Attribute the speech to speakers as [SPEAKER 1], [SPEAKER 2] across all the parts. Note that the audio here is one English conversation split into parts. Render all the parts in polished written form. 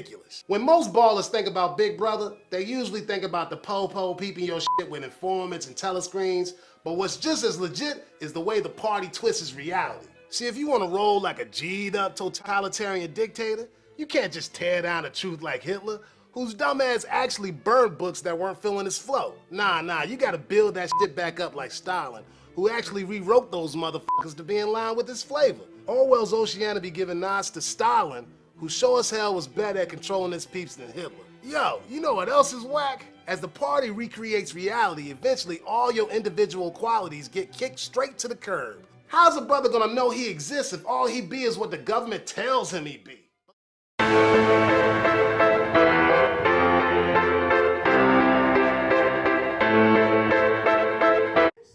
[SPEAKER 1] ridiculous. When most ballers think about Big Brother, they usually think about the po-po peeping your shit with informants and telescreens, but what's just as legit is the way the party twists reality. See, if you want to roll like a G'd up totalitarian dictator, you can't just tear down the truth like Hitler, whose dumbass actually burned books that weren't filling his flow. Nah, you gotta build that shit back up like Stalin, who actually rewrote those motherfuckers to be in line with his flavor. Orwell's Oceana be giving nods to Stalin, who sure as hell was better at controlling his peeps than Hitler. Yo, you know what else is whack? As the party recreates reality, eventually all your individual qualities get kicked straight to the curb. How's a brother gonna know he exists if all he be is what the government tells him he be?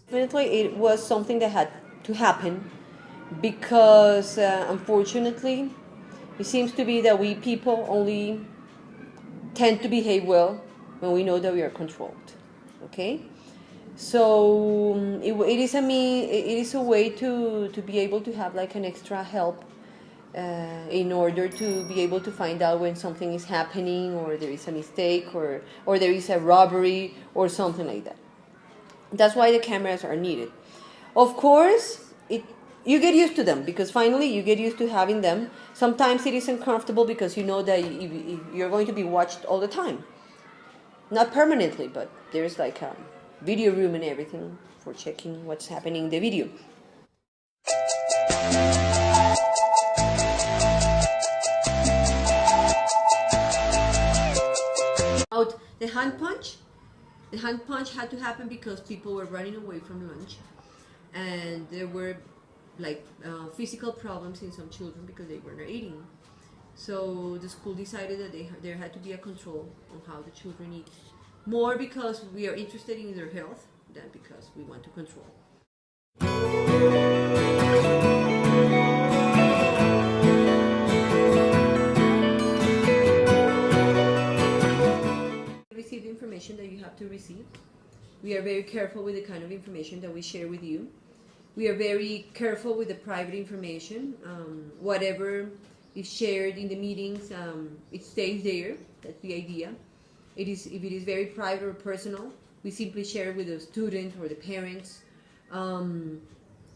[SPEAKER 2] 2028 was something that had to happen because unfortunately it seems to be that we people only tend to behave well when we know that we are controlled. Okay, so it is a way to be able to have like an extra help in order to be able to find out when something is happening, or there is a mistake, or there is a robbery or something like that. That's why the cameras are needed. Of course, you get used to them because finally you get used to having them. Sometimes it is uncomfortable because you know that you're going to be watched all the time. Not permanently, but there's like a video room and everything for checking what's happening in the video. About the hand punch. The hand punch had to happen because people were running away from lunch, and there were like physical problems in some children because they were not eating. So the school decided that there had to be a control on how the children eat, more because we are interested in their health than because we want to control. Receive the information that you have to receive. We are very careful with the kind of information that we share with you. We are very careful with the private information. Whatever is shared in the meetings, it stays there. That's the idea. If it is very private or personal, we simply share it with the student or the parents.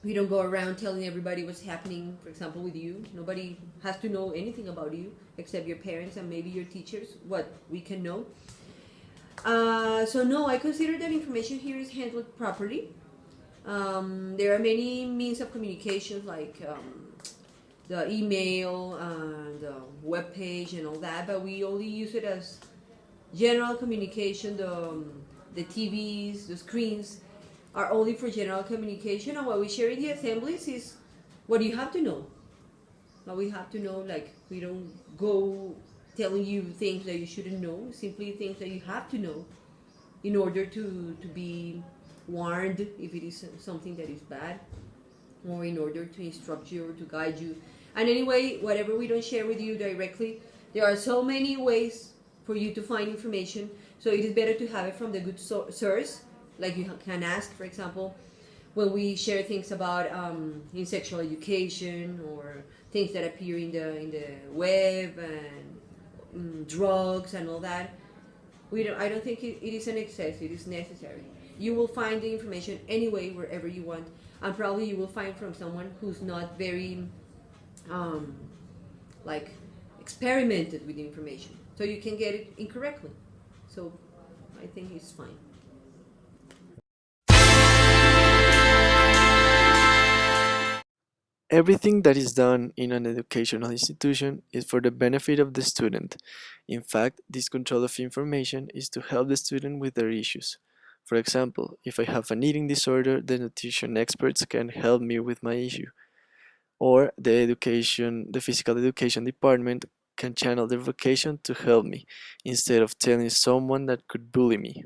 [SPEAKER 2] We don't go around telling everybody what's happening, for example, with you. Nobody has to know anything about you except your parents and maybe your teachers, what we can know. So no, I consider that information here is handled properly. There are many means of communication like the email, the web page and all that, but we only use it as general communication. The TVs, the screens are only for general communication, and what we share in the assemblies is what you have to know. What we have to know, like we don't go telling you things that you shouldn't know, simply things that you have to know in order to be warned if it is something that is bad, or in order to instruct you or to guide you. And anyway, whatever we don't share with you directly, there are so many ways for you to find information, so it is better to have it from the good source. Like you can ask, for example, when we share things about in sexual education or things that appear in the web and drugs and all that. I don't think it is an excess. It is necessary. You will find the information anyway wherever you want, and probably you will find from someone who's not very like experimented with the information, so you can get it incorrectly. So I think it's fine.
[SPEAKER 3] Everything that is done in an educational institution is for the benefit of the student. In fact, this control of information is to help the student with their issues. For example, if I have an eating disorder, the nutrition experts can help me with my issue. Or the physical education department can channel their vocation to help me, instead of telling someone that could bully me.